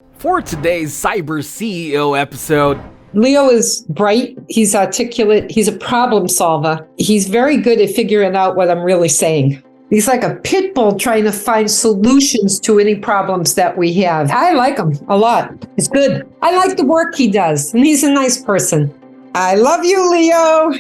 For today's Cyber CEO episode, Leo is bright, he's articulate, he's a problem solver. He's very good at figuring out what I'm really saying. He's like a pit bull trying to find solutions to any problems that we have. I like him a lot. It's good. I like the work he does, and he's a nice person. I love you, Leo.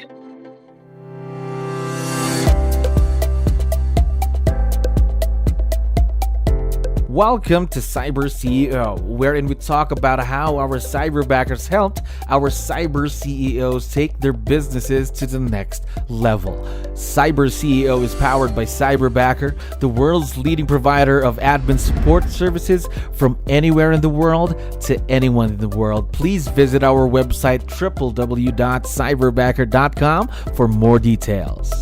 welcome to Cyber CEO, wherein we talk about how our cyberbackers helped our cyber CEOs take their businesses to the next level. Cyber CEO is powered by Cyberbacker, the world's leading provider of admin support services from anywhere in the world to anyone in the world. Please visit our website www.cyberbacker.com for more details.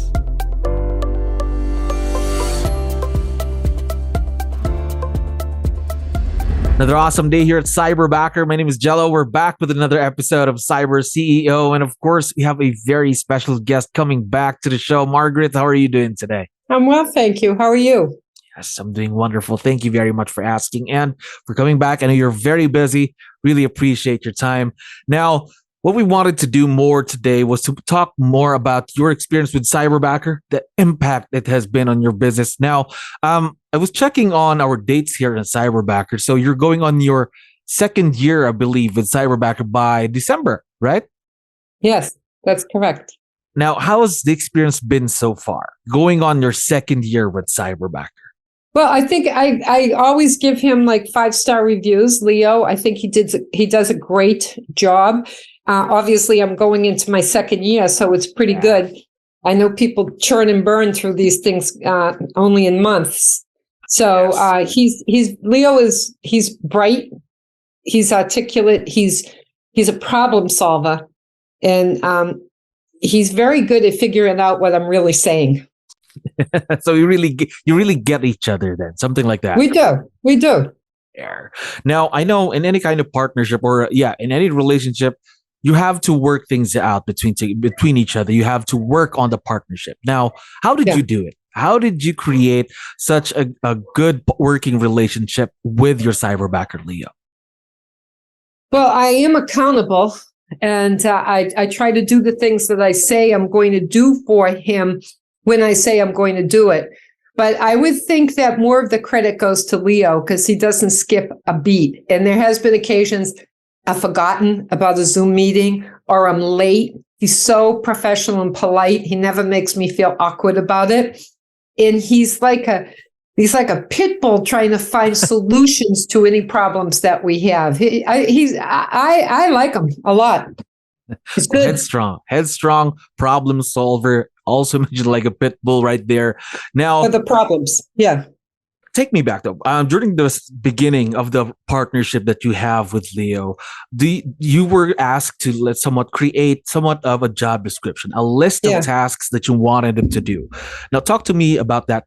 Another awesome day here at Cyberbacker. My name is Jello. We're back with another episode of Cyber CEO. And of course, we have a very special guest coming back to the show. Margaret, how are you doing today? I'm well, thank you. How are you? Yes, I'm doing wonderful. Thank you very much for asking and for coming back. I know you're very busy. Really appreciate your time. Now, what we wanted to do more today was to talk more about your experience with Cyberbacker, the impact it has been on your business. Now, I was checking on our dates here in Cyberbacker. So you're going on your second year, I believe, with Cyberbacker by December, right? Yes, that's correct. Now, how has the experience been so far, going on your second year with Cyberbacker? Well, I think I always give him like 5-star reviews, Leo. I think he does a great job. Obviously, I'm going into my second year, so it's pretty good. I know people churn and burn through these things only in months. So he's bright, he's articulate, he's a problem solver, and he's very good at figuring out what I'm really saying. So you really get each other then, something like that. We do. Yeah. Now, I know in any kind of partnership or in any relationship, you have to work things out between each other. You have to work on the partnership. Now, how did you do it? How did you create such a good working relationship with your Cyberbacker, Leo? Well, I am accountable, and I try to do the things that I say I'm going to do for him when I say I'm going to do it. But I would think that more of the credit goes to Leo because he doesn't skip a beat. And there has been occasions I've forgotten about a Zoom meeting or I'm late. He's so professional and polite. He never makes me feel awkward about it. And he's like a pit bull trying to find solutions to any problems that we have. I like him a lot. It's good. Headstrong problem solver. Also mentioned like a pit bull right there. Now, for the problems, take me back though. During the beginning of the partnership that you have with Leo, you were asked to create somewhat of a job description, a list of tasks that you wanted him to do. Now, talk to me about that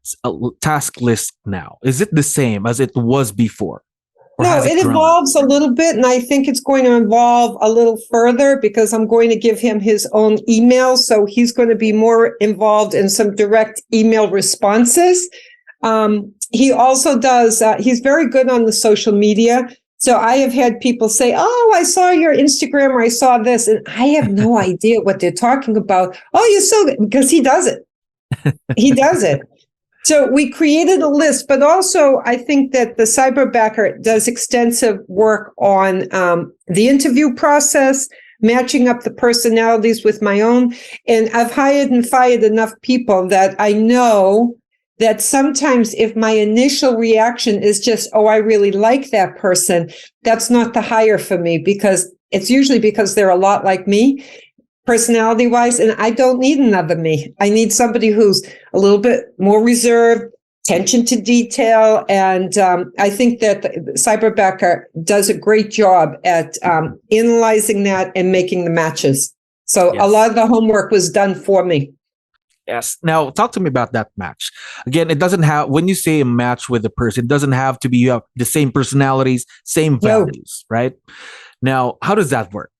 task list now. Is it the same as it was before? No, it evolves a little bit, and I think it's going to evolve a little further because I'm going to give him his own email, so he's going to be more involved in some direct email responses. He also does, he's very good on the social media. So I have had people say, oh, I saw your Instagram or I saw this, and I have no idea what they're talking about. Oh, you're so good, because he does it. He does it. So we created a list, but also I think that the Cyberbacker does extensive work on the interview process, matching up the personalities with my own. And I've hired and fired enough people that I know that sometimes if my initial reaction is just, oh, I really like that person, that's not the hire for me because it's usually because they're a lot like me. Personality-wise, and I don't need another me. I need somebody who's a little bit more reserved, attention to detail, and I think that Cyberbacker does a great job at analyzing that and making the matches. So a lot of the homework was done for me. Yes. Now, talk to me about that match. Again, it doesn't have, when you say a match with a person, it doesn't have to be you have the same personalities, same values, right? Now, how does that work?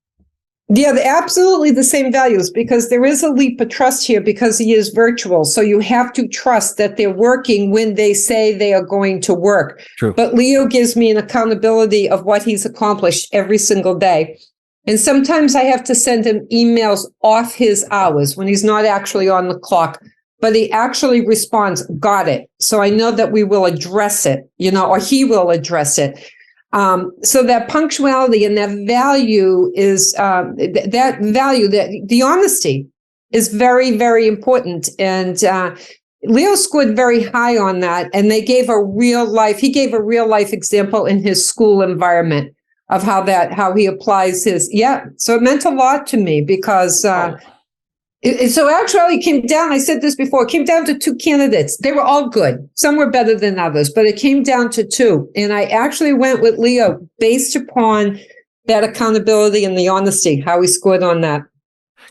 Yeah, absolutely the same values, because there is a leap of trust here because he is virtual. So you have to trust that they're working when they say they are going to work. True. But Leo gives me an accountability of what he's accomplished every single day. And sometimes I have to send him emails off his hours when he's not actually on the clock, but he actually responds, got it. So I know that we will address it, or he will address it. So that punctuality and that value is the honesty is very, very important. And Leo scored very high on that. And he gave a real life example in his school environment of how he applies his. Yeah. So it meant a lot to me because so actually it came down, I said this before, it came down to two candidates. They were all good. Some were better than others, but it came down to two. And I actually went with Leo based upon that accountability and the honesty, how he scored on that.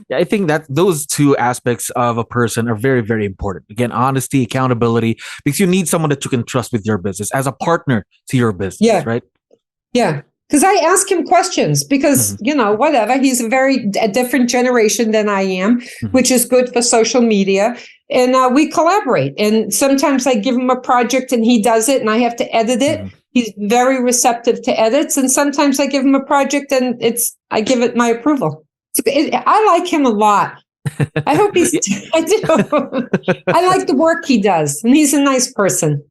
Yeah, I think that those two aspects of a person are very, very important. Again, honesty, accountability, because you need someone that you can trust with your business as a partner to your business, right? Yeah. Because I ask him questions because, whatever, he's a different generation than I am, which is good for social media. And we collaborate. And sometimes I give him a project and he does it and I have to edit it. He's very receptive to edits. And sometimes I give him a project and I give it my approval. I like him a lot. I hope I do. I like the work he does. And he's a nice person.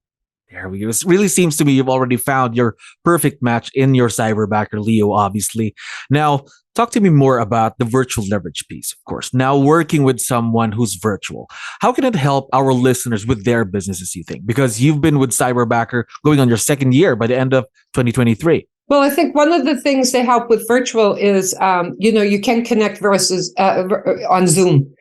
There we go. It really seems to me you've already found your perfect match in your Cyberbacker, Leo, obviously. Now, talk to me more about the virtual leverage piece, of course. Now, working with someone who's virtual, how can it help our listeners with their businesses, you think? Because you've been with Cyberbacker going on your second year by the end of 2023. Well, I think one of the things that help with virtual is, you can connect versus on Zoom.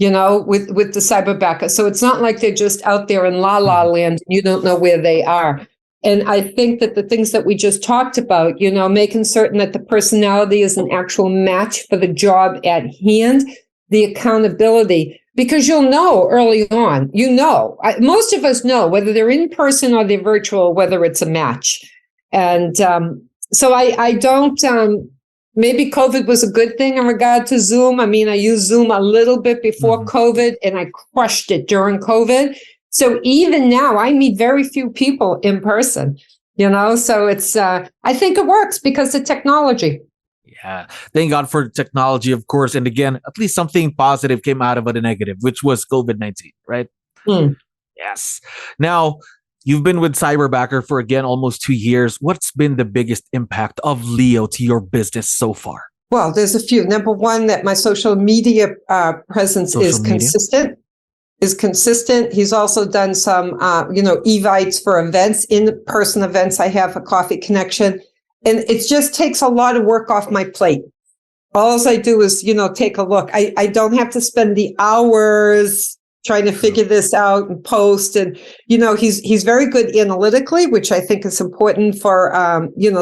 With the Cyberbacker. So it's not like they're just out there in la la land. You don't know where they are. And I think that the things that we just talked about, making certain that the personality is an actual match for the job at hand, the accountability, because you'll know early on, most of us know whether they're in person or they're virtual, whether it's a match. And so I don't, maybe COVID was a good thing in regard to Zoom. I mean, I used Zoom a little bit before COVID and I crushed it during COVID. So even now I meet very few people in person, so it's, I think it works because of technology. Yeah. Thank God for technology, of course. And again, at least something positive came out of it, a negative, which was COVID-19, right? Yes. Now, you've been with Cyberbacker for, again, almost 2 years. What's been the biggest impact of Leo to your business so far? Well, there's a few. Number one, that my social media presence is consistent. He's also done some, evites for events, in-person events. I have a coffee connection. And it just takes a lot of work off my plate. All I do is, take a look. I don't have to spend the hours trying to figure this out and post. And, he's very good analytically, which I think is important for,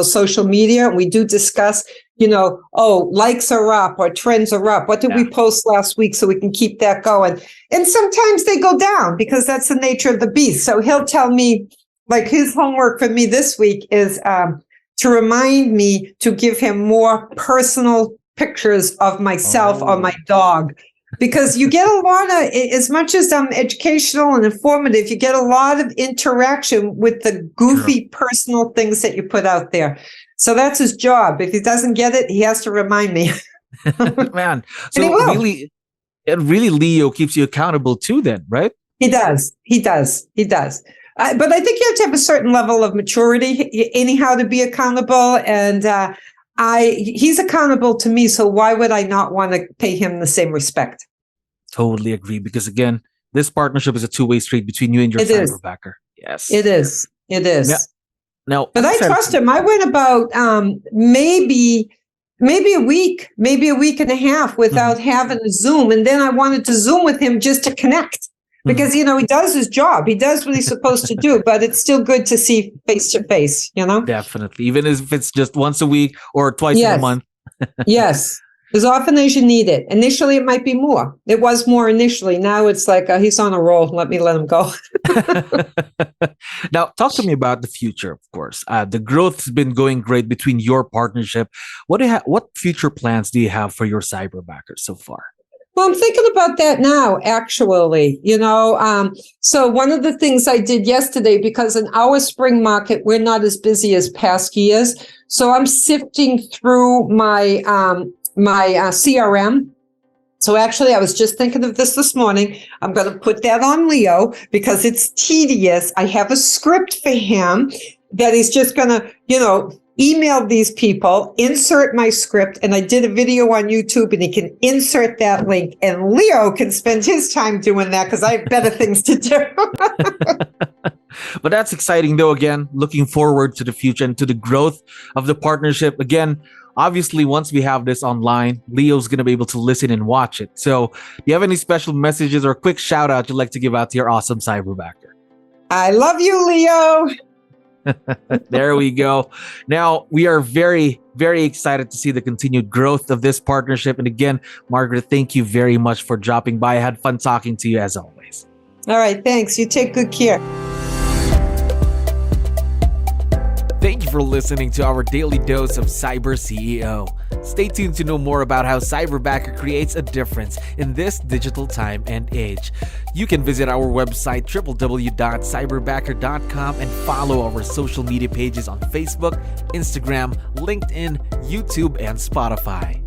social media. And we do discuss, likes are up or trends are up. What did we post last week so we can keep that going? And sometimes they go down because that's the nature of the beast. So he'll tell me, like, his homework for me this week is to remind me to give him more personal pictures of myself or my dog. Because you get a lot of, as much as I'm educational and informative, you get a lot of interaction with the goofy personal things that you put out there. So that's his job. If he doesn't get it, he has to remind me. Man, so really Leo keeps you accountable too then, right? He does. But I think you have to have a certain level of maturity anyhow to be accountable. And he's accountable to me. So why would I not want to pay him the same respect? Totally agree. Because again, this partnership is a two-way street between you and your Cyberbacker. Yes. It is. Yeah. Now, but I trust him. I went about maybe a week and a half without having a Zoom. And then I wanted to Zoom with him just to connect. Because, he does his job. He does what he's supposed to do, but it's still good to see face to face, Definitely. Even if it's just once a week or twice in a month. Yes. As often as you need it. Initially, it might be more. It was more initially. Now it's like he's on a roll. Let him go. Now, talk to me about the future, of course. The growth has been going great between your partnership. What future plans do you have for your Cyberbacker so far? Well, I'm thinking about that now, actually, so one of the things I did yesterday, because in our spring market, we're not as busy as past years. So I'm sifting through my CRM. So actually, I was just thinking of this morning. I'm going to put that on Leo because it's tedious. I have a script for him that he's just going to, email these people, insert my script, and I did a video on YouTube, and he can insert that link, and Leo can spend his time doing that because I have better things to do. But that's exciting, though. Again, looking forward to the future and to the growth of the partnership. Again, obviously, once we have this online, Leo's going to be able to listen and watch it. So do you have any special messages or a quick shout out you'd like to give out to your awesome Cyberbacker? I love you, Leo. There we go. Now, we are very, very excited to see the continued growth of this partnership. And again, Margaret, thank you very much for dropping by. I had fun talking to you as always. All right. Thanks. You take good care. Thank you for listening to our daily dose of CyberCEO. Stay tuned to know more about how Cyberbacker creates a difference in this digital time and age. You can visit our website www.cyberbacker.com and follow our social media pages on Facebook, Instagram, LinkedIn, YouTube, and Spotify.